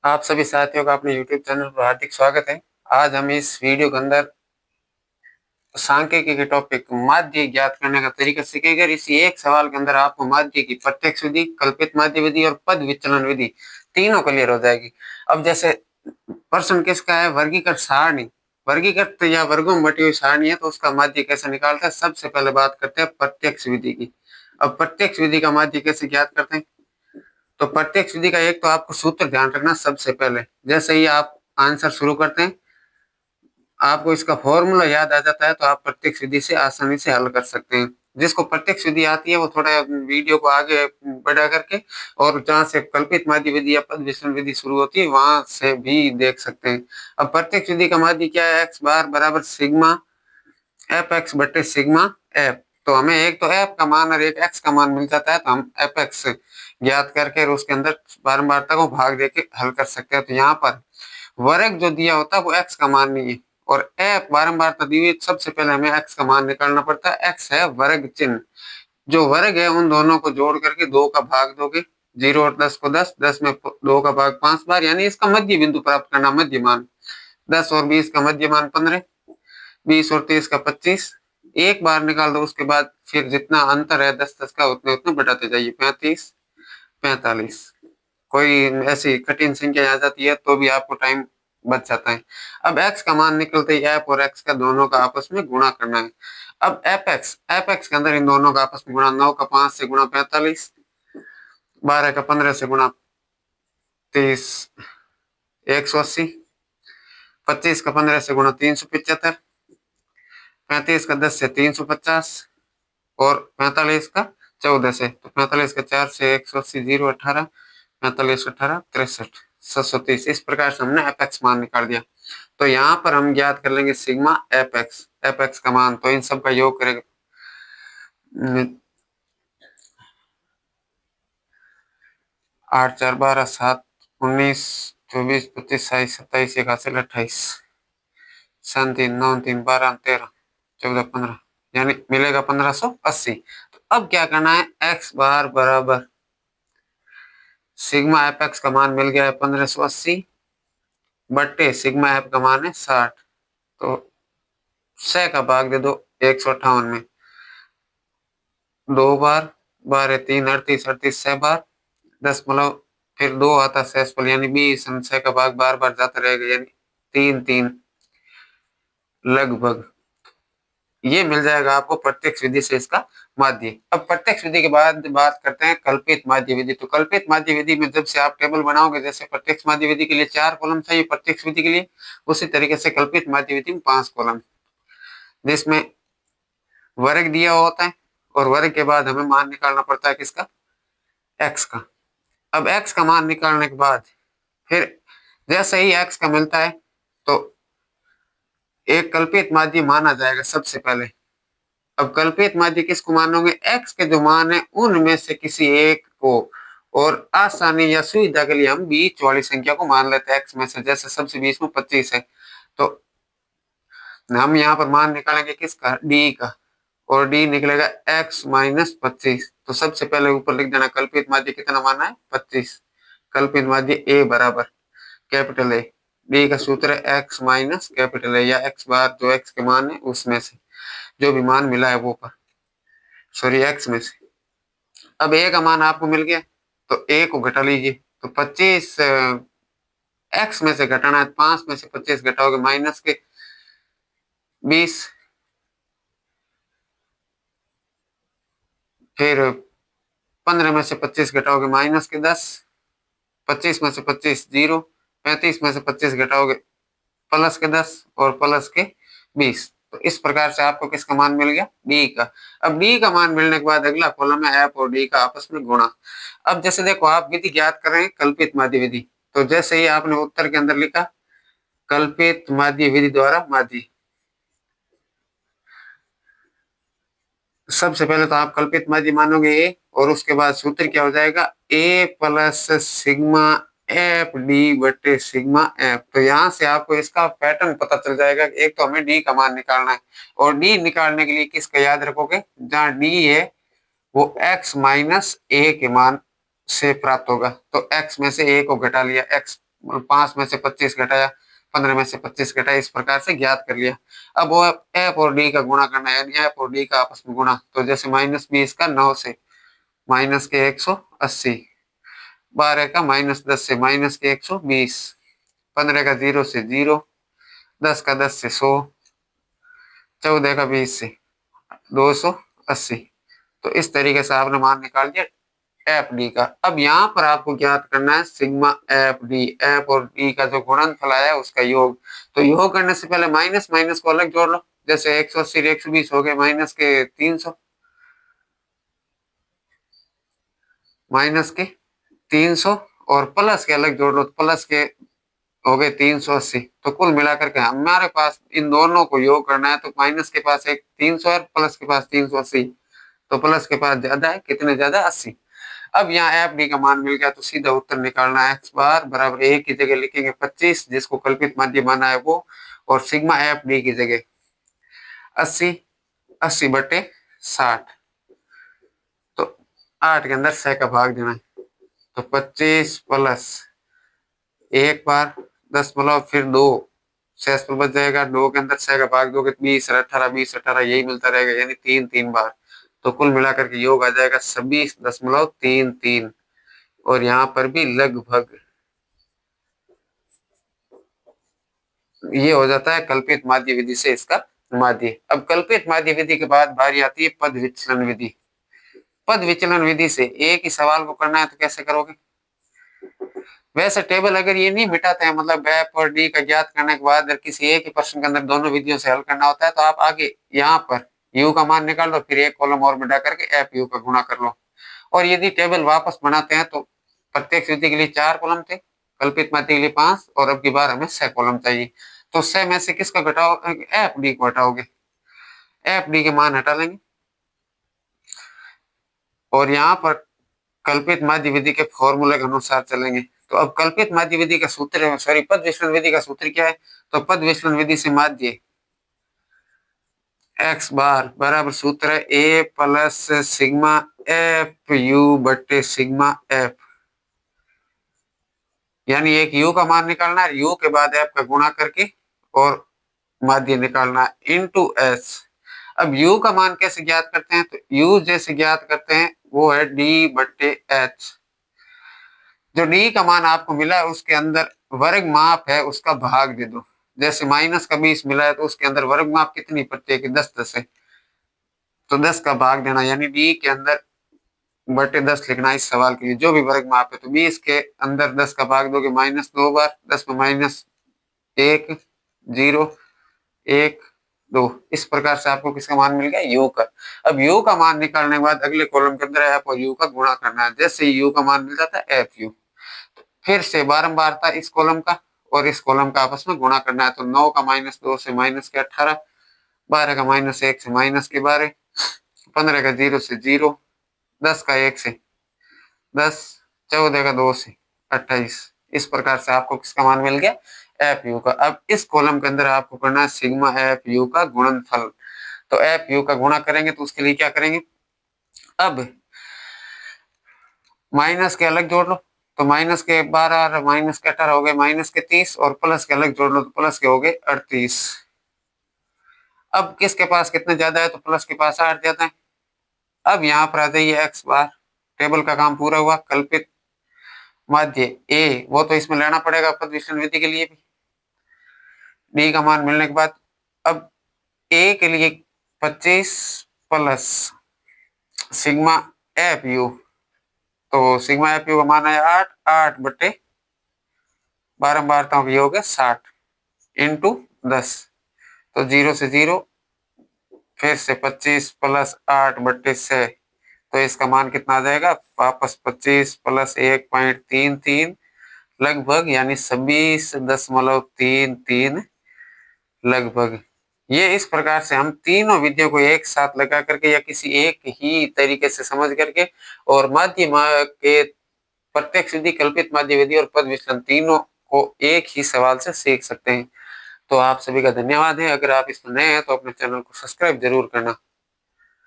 आप सभी साथियों का अपने YouTube चैनल पर हार्दिक स्वागत है। आज हम इस वीडियो के अंदर सांख्यिकी के टॉपिक माध्य ज्ञात करने का तरीका सीखेंगे। इसी एक सवाल के अंदर आपको माध्य की प्रत्यक्ष विधि, कल्पित माध्य विधि और पद विचलन विधि तीनों क्लियर हो जाएगी। अब जैसे प्रश्न किसका है, वर्गीकृत सारणी, वर्गीकृत या वर्गों में बटी हुई सारणी है तो उसका माध्य कैसे निकालते हैं। सबसे पहले बात करते हैं प्रत्यक्ष विधि की। अब प्रत्यक्ष विधि का माध्य कैसे ज्ञात करते हैं, तो प्रत्यक्ष विधि का एक तो आपको सूत्र ध्यान रखना। सबसे पहले जैसे ही आप आंसर शुरू करते हैं आपको इसका फॉर्मूला याद आ जाता है तो आप प्रत्यक्ष विधि से आसानी से हल कर सकते हैं। जिसको प्रत्यक्ष विधि आती है वो थोड़ा वीडियो को आगे बढ़ा करके और जहाँ से कल्पित माध्य विधि या पद विचलन विधि शुरू होती है वहां से भी देख सकते हैं। अब प्रत्यक्ष विधि का माध्य क्या है, एक्स बार बराबर सिग्मा एफ एक्स बटे सिग्मा एफ। तो हमें एक तो एफ का मान और एक एक्स का मान मिल जाता है तो हम एफ एक्स ज्ञात करके और उसके अंदर बारंबारता को भाग देके हल कर सकते हैं। तो यहाँ पर वर्ग जो दिया होता है वो एक्स का मान नहीं है और एफ बारंबारता दी हुई, सबसे पहले हमें एक्स का मान निकालना पड़ता है। एक्स है वर्ग चिन्ह, जो वर्ग है उन दोनों को जोड़ करके 2 का भाग दोगे, 0 और 10 को 10, 10 में 2 का भाग 5 बार, यानी इसका मध्य बिंदु प्राप्त करना, मध्य मान। 10 और 20 का मध्य मान 15, 20 और 30 का 25, एक बार निकाल दो। उसके बाद फिर जितना अंतर है 10 10 का उतने उतने बढ़ाते जाइए, 35, 45। कोई ऐसी कठिन संख्या आ जाती है तो भी आपको टाइम बच जाता है। अब x का मान निकलते ही f और x का दोनों का आपस में गुणा करना है। अब fx के अंदर इन दोनों का आपस में गुणा, 9 का 5 से गुणा 45, 12 का 15 से गुणा 30 180, 25 का 15 से गुणा 375, 35 का 10 से 350 और 45 का 14 से, तो 45 का 4 से 180, 0 18, 45 18 63 730। इस प्रकार से हमने एफ एक्स मान निकाल दिया। तो यहाँ पर हम ज्ञात कर लेंगे सिग्मा एफ एक्स का मान, तो इन सब का योग करेंगे 8 4 12 7 19 24 25 27 27 1 हासिल 28 7 3 9 3 12 13 14 15, यानी मिलेगा 1580। तो अब क्या करना है, एक्स बार बराबर सिग्मा एफ एक्स का मान मिल गया है 1580 बट्टे सिग्मा एफ का मान है 60, तो 6 का भाग दे दो 158 में, 2 बार, 12 3 38 38 6 बार, 10 मतलब फिर 2 आता शेषफल यानी 20, 6 का भाग बार बार जाता रहेगा यानी 3 3 लगभग। ये मिल जाएगा आपको प्रत्यक्ष विधि से इसका माध्य। अब प्रत्यक्ष विधि के बाद बात करते हैं कल्पित माध्य विधि। तो कल्पित माध्य विधि में जब से आप टेबल बनाओगे, जैसे प्रत्यक्ष माध्य विधि के लिए 4 कॉलम चाहिए प्रत्यक्ष विधि के लिए, उसी तरीके से कल्पित माध्य विधि में 5 कॉलम, जिसमें वर्ग दिया होता है और वर्ग के बाद हमें मान निकालना पड़ता है किसका, एक्स का। अब एक्स का मान निकालने के बाद फिर जैसे ही एक्स का मिलता है तो एक कल्पित माध्य माना जाएगा सबसे पहले। अब कल्पित माध्य किसको मानोगे, एक्स के जो मान है उनमें से किसी एक को, और आसानी या सुविधा के लिए हम बीच वाली संख्या को मान लेते हैं एक्स में से। जैसे सबसे बीच में 25 है तो हम यहाँ पर मान निकालेंगे किसका, डी का, और डी निकलेगा x माइनस 25। तो सबसे पहले ऊपर लिख देना कल्पित माध्य कितना माना है, 25। कल्पित माध्य ए बराबर कैपिटल ए, डी का सूत्र है x माइनस कैपिटल ए, या x बार जो x के मान है उसमें से जो भी मान मिला है वो पर, सॉरी x में से। अब ए का मान आपको मिल गया तो ए को घटा लीजिए, तो 25 x में से घटाना है, 5 में से 25 घटाओगे माइनस के 20, फिर 15 में से 25 घटाओगे माइनस के 10, 25 में से 25 0, 35 में से 25 घटाओगे प्लस के 10 और प्लस के 20। तो इस प्रकार से आपको किसका मान मिल गया, डी का। अब डी का मान मिलने के बाद अगला कॉलम है एफ और डी का आपस में गुणा। अब जैसे देखो आप विधि ज्ञात कर रहे हैं कल्पित माध्य विधि, तो जैसे ही आपने उत्तर के अंदर लिखा कल्पित माध्य विधि द्वारा माध्य, सबसे पहले तो आप कल्पित माध्य मानोगे ए, और उसके बाद सूत्र क्या हो जाएगा, ए प्लस सिग्मा एफ डी बटे सिग्मा एफ। तो यहाँ से आपको इसका पैटर्न पता चल जाएगा। एक तो हमें डी का मान निकालना है और डी निकालने के लिए किसका याद रखोगे, जहाँ डी है वो x माइनस ए के मान से प्राप्त होगा। तो x में से ए को घटा लिया, x 5 में से 25 घटाया, 15 में से 25 घटाया, इस प्रकार से ज्ञात कर लिया। अब वो एफ और डी का गुणा करना है, यानी एफ और डी का आपस में गुणा। तो जैसे -20 का 9 से माइनस के 180, 12 का -10 से माइनस के 120, 15 का 0 से 0, 10 का 10 से 100, 14 का 20 से 280। तो इस तरीके से आपने मान निकाल दिया एफ डी का। अब यहाँ पर आपको ज्ञात करना है सिग्मा एफ डी, एफ और डी का जो गुणनफल आया है उसका योग। तो योग करने से पहले माइनस माइनस को अलग जोड़ लो, जैसे 180 120 हो गए माइनस के 300, माइनस के 300 और प्लस के अलग जोड़ लो, प्लस के हो गए 380। तो कुल मिलाकर के हमारे पास इन दोनों को योग करना है, तो माइनस के पास एक 300 है, प्लस के पास 380, तो प्लस के पास ज्यादा है, कितने ज्यादा 80। अब यहाँ एफ डी का मान मिल गया, तो सीधा उत्तर निकालना है एक्स बार बराबर ए की जगह लिखेंगे 25, जिसको कल्पित माध्य माना है वो, और सिग्मा एफ डी की जगह 80, 80/60। तो 8 के अंदर 6 का भाग देना है, तो 25 प्लस एक बार 10 मतलब फिर 2 शेषफल बच जाएगा, 2 के अंदर 6 का भाग दोगे 20 और 18, 20 18 यही मिलता रहेगा, यानी 3 बार। तो कुल मिलाकर के योग आ जाएगा 26.33। और यहाँ पर भी लगभग ये हो जाता है कल्पित माध्य विधि से इसका माध्य। अब कल्पित माध्य विधि के बाद बारी आती है पद विचलन विधि। पद विचलन विधि से एक ही सवाल को करना है तो कैसे करोगे? वैसे टेबल अगर ये नहीं मिटाते हैं, मतलब एफ और डी का ज्ञात करने के बाद अगर किसी एक ही प्रश्न के अंदर दोनों विधियों से हल करना होता है, तो आप आगे यहाँ पर यू का मान निकाल लो, फिर एक कॉलम और बढ़ा करके एफ यू का गुणा कर लो। और यदि टेबल वापस बनाते हैं तो प्रत्येक विधि के लिए 4 कॉलम थे, कल्पित माध्य के लिए 5, और अब की बार हमें 6 कॉलम चाहिए। तो 6 में से किसका घटाओ? एफ डी को हटाओगे, एफ डी के मान हटा लेंगे, और यहाँ पर कल्पित माध्य विधि के फॉर्मूले के अनुसार चलेंगे। तो अब कल्पित माध्य विधि का सूत्र, सॉरी पद विचलन विधि का सूत्र क्या है? तो पद विचलन विधि से माध्य एक्स बार बराबर सूत्र है ए प्लस सिग्मा एफ यू बटे सिग्मा एफ, यानी एक यू का मान निकालना है, यू के बाद एफ का गुणा करके और माध्य निकालना है इनटू एस। अब यू का मान कैसे ज्ञात करते हैं? तो यू जैसे ज्ञात करते हैं वो है डी बटे एच। जो डी का मान आपको मिला है उसके अंदर वर्ग माप है उसका भाग दे दो। जैसे माइनस का 20 मिला है तो उसके अंदर वर्ग माप कितनी प्रत्येक की 10 है, तो 10 का भाग देना, यानी डी के अंदर बटे 10 लिखना इस सवाल के लिए जो भी वर्ग माप है। तो 20 के अंदर 10 का भाग दोगे माइनस 2 बार, 10 में माइनस 1 0 1 2, इस प्रकार से आपको किसका मान मिल गया? यू का। अब यू का मान निकालने के बाद अगले कॉलम के अंदर एफ और यू का गुणा करना है। जैसे यू का मान मिल जाता है एफ यू, फिर से बारंबारता इस कॉलम का और इस कॉलम का आपस में गुणा करना है। तो 9 का -2 से माइनस के 18, 12 का -1 से माइनस के 12, 15 का 0 से 0, 10 का 1 से 10, 14 का 2 से 28। इस प्रकार से आपको किसका मान मिल गया? एफ यू का। अब इस कॉलम के अंदर आपको करना है सिग्मा एफ यू का गुणनफल। तो एफ यू का गुणा करेंगे तो उसके लिए क्या करेंगे? अब माइनस के अलग जोड़ लो, तो माइनस के 12 और माइनस के 18 हो गए माइनस के 30, और प्लस के अलग जोड़ लो तो प्लस के हो गए 38। अब किसके पास कितने ज्यादा है? तो प्लस के पास 8 ज्यादा है। अब यहाँ पर आ जाइए एक्स बार, टेबल का काम पूरा हुआ। कल्पित माध्य ए वो तो इसमें लेना पड़ेगा पद विचलन विधि के लिए भी। डी का मान मिलने के बाद अब ए के लिए 25 प्लस सिग्मा एफ यू, तो सिग्मा एफ यू का मान है 8, 8/, बारंबारताओं का योग है 60 इंटू 10, तो 0 से 0, फिर से 25 प्लस 8/6, तो इसका मान कितना आ जाएगा? वापस 25 प्लस 1.33 लगभग, यानी 26.33 लगभग। ये इस प्रकार से हम तीनों विधियों को एक साथ लगा करके या किसी एक ही तरीके से समझ करके और माध्य के प्रत्यक्ष विधि, कल्पित माध्य विधि और पद विचलन तीनों को एक ही सवाल से सीख सकते हैं। तो आप सभी का धन्यवाद है। अगर आप इसमें नए हैं तो अपने चैनल को सब्सक्राइब जरूर करना।